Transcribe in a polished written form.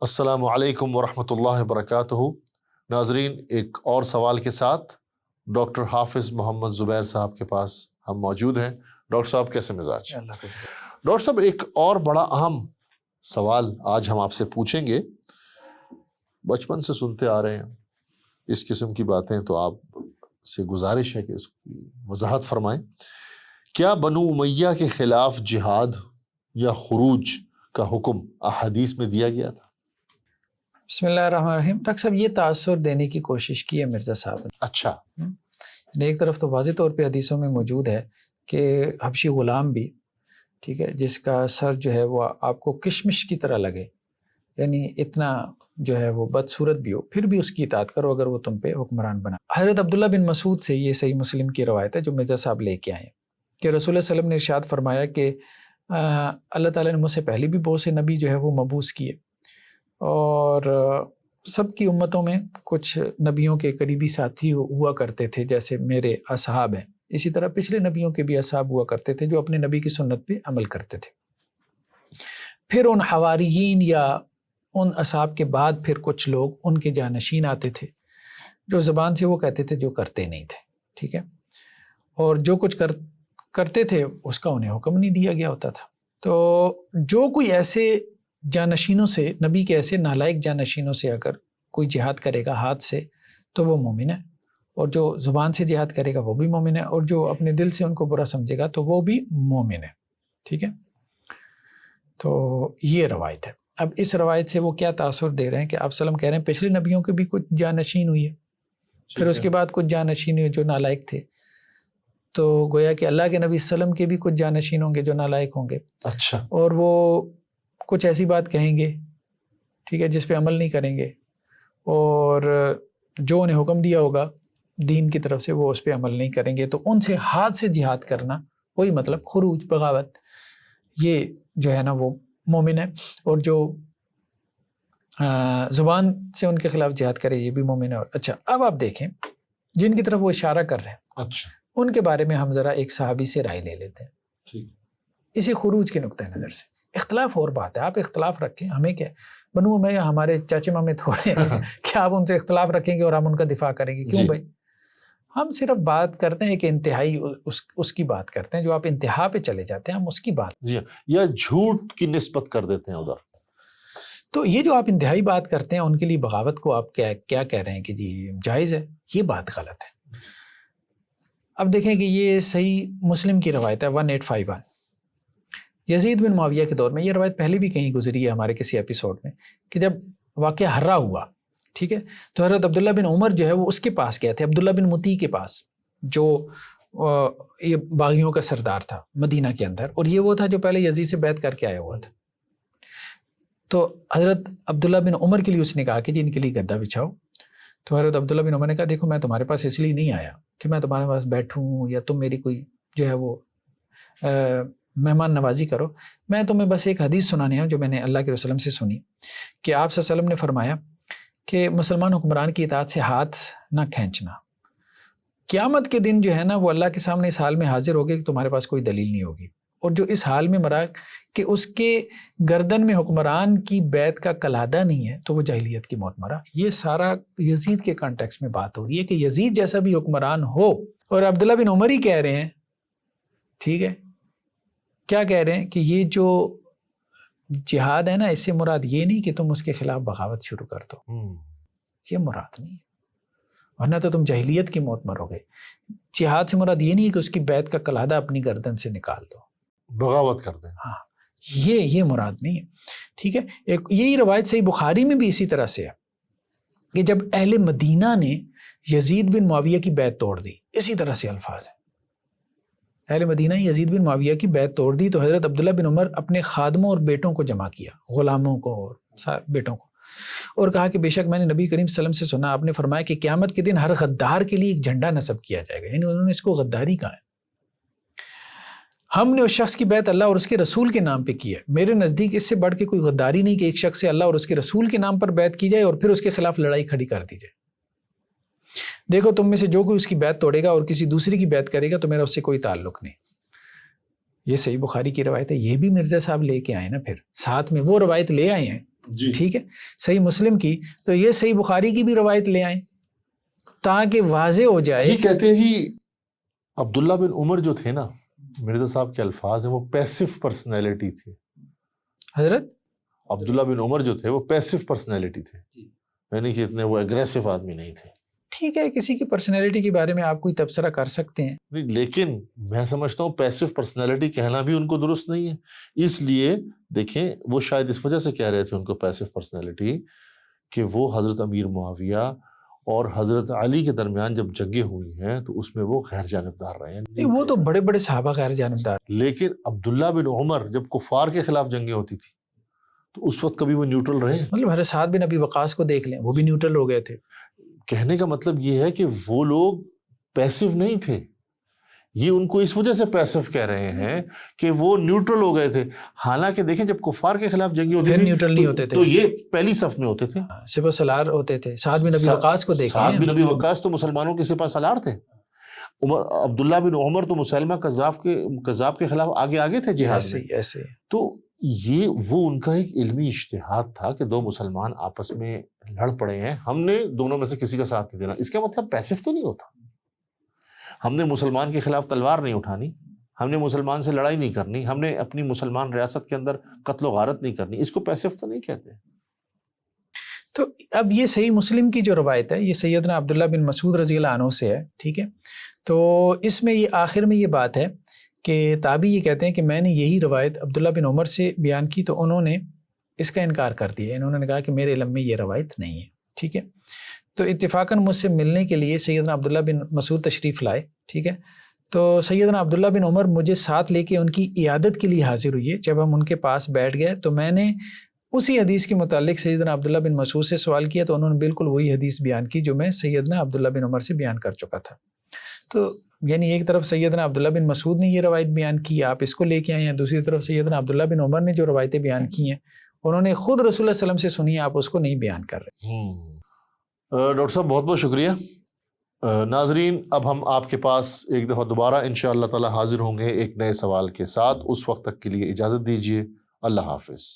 السلام علیکم ورحمۃ اللہ وبرکاتہ۔ ناظرین، ایک اور سوال کے ساتھ ڈاکٹر حافظ محمد زبیر صاحب کے پاس ہم موجود ہیں۔ ڈاکٹر صاحب کیسے مزاج؟ ڈاکٹر صاحب، ایک اور بڑا اہم سوال آج ہم آپ سے پوچھیں گے۔ بچپن سے سنتے آ رہے ہیں اس قسم کی باتیں، تو آپ سے گزارش ہے کہ اس کی وضاحت فرمائیں۔ کیا بنو امیہ کے خلاف جہاد یا خروج کا حکم احادیث میں دیا گیا تھا؟ بسم اللہ الرحمن الرحیم۔ ڈاکٹر صاحب، یہ تاثر دینے کی کوشش کی ہے مرزا صاحب نے۔ اچھا، ایک طرف تو واضح طور پہ حدیثوں میں موجود ہے کہ حبشی غلام بھی، ٹھیک ہے، جس کا سر جو ہے وہ آپ کو کشمش کی طرح لگے، یعنی اتنا جو ہے وہ بدصورت بھی ہو، پھر بھی اس کی اطاعت کرو اگر وہ تم پہ حکمران بنا۔ حضرت عبداللہ بن مسعود سے یہ صحیح مسلم کی روایت ہے جو مرزا صاحب لے کے آئے ہیں کہ رسول اللہ صلی اللہ علیہ وسلم نے ارشاد فرمایا کہ اللہ تعالیٰ نے مجھ سے پہلے بھی بہت سے نبی جو ہے وہ مبعوث کیے، اور سب کی امتوں میں کچھ نبیوں کے قریبی ساتھی ہوا کرتے تھے جیسے میرے اصحاب ہیں، اسی طرح پچھلے نبیوں کے بھی اصحاب ہوا کرتے تھے جو اپنے نبی کی سنت پہ عمل کرتے تھے۔ پھر ان حواریین یا ان اصحاب کے بعد پھر کچھ لوگ ان کے جانشین آتے تھے جو زبان سے وہ کہتے تھے جو کرتے نہیں تھے، ٹھیک ہے، اور جو کچھ کرتے تھے اس کا انہیں حکم نہیں دیا گیا ہوتا تھا۔ تو جو کوئی ایسے جانشینوں سے، نبی کے ایسے نالائق جانشینوں سے اگر کوئی جہاد کرے گا ہاتھ سے تو وہ مومن ہے، اور جو زبان سے جہاد کرے گا وہ بھی مومن ہے، اور جو اپنے دل سے ان کو برا سمجھے گا تو وہ بھی مومن ہے، ٹھیک ہے۔ تو یہ روایت ہے۔ اب اس روایت سے وہ کیا تاثر دے رہے ہیں کہ آپ صلی اللہ علیہ وسلم کہہ رہے ہیں پچھلے نبیوں کے بھی کچھ جانشین ہوئی ہے، پھر اس کے بعد کچھ جانشین ہوئے جو نالائق تھے، تو گویا کہ اللہ کے نبی صلی اللہ علیہ وسلم کے بھی کچھ جانشین ہوں گے جو نالائق ہوں گے۔ اچھا، اور وہ کچھ ایسی بات کہیں گے، ٹھیک ہے، جس پہ عمل نہیں کریں گے، اور جو انہیں حکم دیا ہوگا دین کی طرف سے وہ اس پہ عمل نہیں کریں گے، تو ان سے ہاتھ سے جہاد کرنا، وہی مطلب خروج، بغاوت، یہ جو ہے نا وہ مومن ہے، اور جو زبان سے ان کے خلاف جہاد کرے یہ بھی مومن ہے۔ اچھا، اب آپ دیکھیں جن کی طرف وہ اشارہ کر رہے ہیں، اچھا، ان کے بارے میں ہم ذرا ایک صحابی سے رائے لے لیتے ہیں، ٹھیک، اسی خروج کے نقطۂ نظر سے۔ اختلاف اور بات ہے، آپ اختلاف رکھیں، ہمیں کیا، بنو امیہ ہمارے چاچے مامے تھوڑے ہیں کہ آپ ان سے اختلاف رکھیں گے اور ہم ان کا دفاع کریں گے؟ کیوں بھائی؟ ہم صرف بات کرتے ہیں کہ انتہائی اس کی بات کرتے ہیں، جو آپ انتہا پہ چلے جاتے ہیں ہم اس کی بات، جی، یا جھوٹ کی نسبت کر دیتے ہیں ادھر۔ تو یہ جو آپ انتہائی بات کرتے ہیں ان کے لیے بغاوت کو آپ کیا کہہ رہے ہیں کہ جی جائز ہے، یہ بات غلط ہے۔ اب دیکھیں کہ یہ صحیح مسلم کی روایت ہے 1851، یزید بن معاویہ کے دور میں، یہ روایت پہلے بھی کہیں گزری ہے ہمارے کسی ایپیسوڈ میں، کہ جب واقعہ ہررا ہوا، ٹھیک ہے، تو حضرت عبداللہ بن عمر جو ہے وہ اس کے پاس گئے تھے، عبداللہ بن مطیع کے پاس، جو یہ باغیوں کا سردار تھا مدینہ کے اندر، اور یہ وہ تھا جو پہلے یزید سے بیعت کر کے آیا ہوا تھا۔ تو حضرت عبداللہ بن عمر کے لیے اس نے کہا کہ جی ان کے لیے گدا بچھاؤ۔ تو حضرت عبداللہ بن عمر نے کہا دیکھو میں تمہارے پاس اس لیے نہیں آیا کہ میں تمہارے پاس بیٹھوں یا تم میری کوئی جو ہے وہ مہمان نوازی کرو، میں تمہیں بس ایک حدیث سنانے ہیں جو میں نے اللہ کے وسلم سے سنی، کہ آپ صلی اللہ علیہ وسلم نے فرمایا کہ مسلمان حکمران کی اطاعت سے ہاتھ نہ کھینچنا، قیامت کے دن جو ہے نا وہ اللہ کے سامنے اس حال میں حاضر ہوگے کہ تمہارے پاس کوئی دلیل نہیں ہوگی، اور جو اس حال میں مرا کہ اس کے گردن میں حکمران کی بیعت کا کلادہ نہیں ہے تو وہ جاہلیت کی موت مرا۔ یہ سارا یزید کے کانٹیکس میں بات ہو رہی ہے کہ یزید جیسا بھی حکمران ہو، اور عبداللہ بن عمر ہی کہہ رہے ہیں، ٹھیک ہے، کیا کہہ رہے ہیں کہ یہ جو جہاد ہے نا اس سے مراد یہ نہیں کہ تم اس کے خلاف بغاوت شروع کر دو، یہ مراد نہیں ہے، ورنہ تو تم جاہلیت کی موت مرو گے۔ جہاد سے مراد یہ نہیں ہے کہ اس کی بیعت کا کلادہ اپنی گردن سے نکال دو، بغاوت کر دیں، ہاں یہ مراد نہیں ہے، ٹھیک ہے۔ ایک یہی روایت صحیح بخاری میں بھی اسی طرح سے ہے کہ جب اہل مدینہ نے یزید بن معاویہ کی بیعت توڑ دی، اسی طرح سے الفاظ ہیں، اہل مدینہ یزید بن معاویہ کی بیعت توڑ دی تو حضرت عبداللہ بن عمر اپنے خادموں اور بیٹوں کو جمع کیا، غلاموں کو اور بیٹوں کو، اور کہا کہ بے شک میں نے نبی کریم صلی اللہ علیہ وسلم سے سنا، آپ نے فرمایا کہ قیامت کے دن ہر غدار کے لیے ایک جھنڈا نصب کیا جائے گا، یعنی انہوں نے اس کو غداری کہا ہے۔ ہم نے اس شخص کی بیعت اللہ اور اس کے رسول کے نام پہ کی ہے، میرے نزدیک اس سے بڑھ کے کوئی غداری نہیں کہ ایک شخص سے اللہ اور اس کے رسول کے نام پر بیعت کی جائے اور پھر اس کے خلاف لڑائی کھڑی کر دی جائے۔ دیکھو تم میں سے جو کوئی اس کی بیعت توڑے گا اور کسی دوسری کی بیعت کرے گا تو میرا اس سے کوئی تعلق نہیں۔ یہ صحیح بخاری کی روایت ہے، یہ بھی مرزا صاحب لے کے آئے نا، پھر ساتھ میں وہ روایت لے آئے ہیں جی ٹھیک ہے، صحیح مسلم کی، تو یہ صحیح بخاری کی بھی روایت لے آئیں تاکہ واضح ہو جائے. یہ کہتے ہیں جی عبداللہ بن عمر جو تھے نا، مرزا صاحب کے الفاظ ہیں، وہ پیسو پرسنالٹی تھے. حضرت عبداللہ بن عمر جو تھے وہ پیسو پرسنالٹی تھے، یعنی کہ اتنے وہ اگریسو آدمی نہیں تھے. ٹھیک ہے، کسی کی پرسنالٹی کے بارے میں آپ کوئی تبصرہ کر سکتے ہیں، نہیں، لیکن میں سمجھتا ہوں پیسو پرسنالٹی کہنا بھی ان کو درست نہیں ہے. اس لیے دیکھیں وہ شاید اس وجہ سے کہہ رہے تھے ان کو پیسو پرسنالٹی کہ وہ حضرت امیر معاویہ اور حضرت علی کے درمیان جب جنگیں ہوئی ہیں تو اس میں وہ غیر جانبدار رہے ہیں. نہیں وہ تو بڑے بڑے صحابہ غیر جانبدار. لیکن عبداللہ بن عمر جب کفار کے خلاف جنگیں ہوتی تھی تو اس وقت کبھی وہ نیوٹرل رہے ہیں. مطلب حضرت سعد بن ابی وقاص کو دیکھ لیں، وہ بھی نیوٹرل ہو گئے تھے. کہنے کا مطلب یہ ہے کہ وہ لوگ پیسو نہیں تھے، یہ ان کو اس وجہ سے پیسو کہہ رہے ہیں کہ وہ نیوٹرل ہو گئے تھے. حالانکہ دیکھیں جب کفار کے خلاف جنگیں ہوتی پھر تھی نیوٹرل نہیں ہوتے تھے، تو یہ پہلی صف میں ہوتے تھے، سپہ سالار ہوتے تھے. سعد بن ابی وقاص کو دیکھیں، سعد بن ابی وقاص تو مسلمانوں کے سپہ سالار تھے. عبداللہ بن عمر تو مسلمہ کذاب کے خلاف آگے تھے جہاد میں. ایسے تو یہ وہ ان کا ایک علمی اجتہاد تھا کہ دو مسلمان آپس میں لڑ پڑے ہیں، ہم نے دونوں میں سے کسی کا ساتھ نہیں دینا. اس کا مطلب پیسو تو نہیں ہوتا. ہم نے مسلمان کے خلاف تلوار نہیں اٹھانی، ہم نے مسلمان سے لڑائی نہیں کرنی، ہم نے اپنی مسلمان ریاست کے اندر قتل و غارت نہیں کرنی. اس کو پیسو تو نہیں کہتے. تو اب یہ صحیح مسلم کی جو روایت ہے یہ سیدنا عبداللہ بن مسعود رضی اللہ عنہ سے ہے. ٹھیک ہے، تو اس میں یہ آخر میں یہ بات ہے کہ تابعی یہ کہتے ہیں کہ میں نے یہی روایت عبداللہ بن عمر سے بیان کی تو انہوں نے اس کا انکار کر دیا. انہوں نے کہا کہ میرے علم میں یہ روایت نہیں ہے. ٹھیک ہے، تو اتفاقاً مجھ سے ملنے کے لیے سیدنا عبداللہ بن مسعود تشریف لائے. ٹھیک ہے، تو سیدنا عبداللہ بن عمر مجھے ساتھ لے کے ان کی عیادت کے لیے حاضر ہوئی ہے. جب ہم ان کے پاس بیٹھ گئے تو میں نے اسی حدیث کے متعلق سیدنا عبداللہ بن مسعود سے سوال کیا تو انہوں نے بالکل وہی حدیث بیان کی جو میں سیدنا عبداللہ بن عمر سے بیان کر چکا تھا. تو یعنی ایک طرف سیدنا عبداللہ بن مسعود نے یہ روایت بیان کی، آپ اس کو لے کے آئے ہیں، دوسری طرف سیدنا عبداللہ بن عمر نے جو روایتیں بیان کی ہیں انہوں نے خود رسول اللہ صلی اللہ علیہ وسلم سے سنی، آپ اس کو نہیں بیان کر رہے. ڈاکٹر صاحب بہت بہت شکریہ. ناظرین اب ہم آپ کے پاس ایک دفعہ دوبارہ انشاءاللہ تعالی حاضر ہوں گے ایک نئے سوال کے ساتھ. اس وقت تک کے لیے اجازت دیجیے. اللہ حافظ.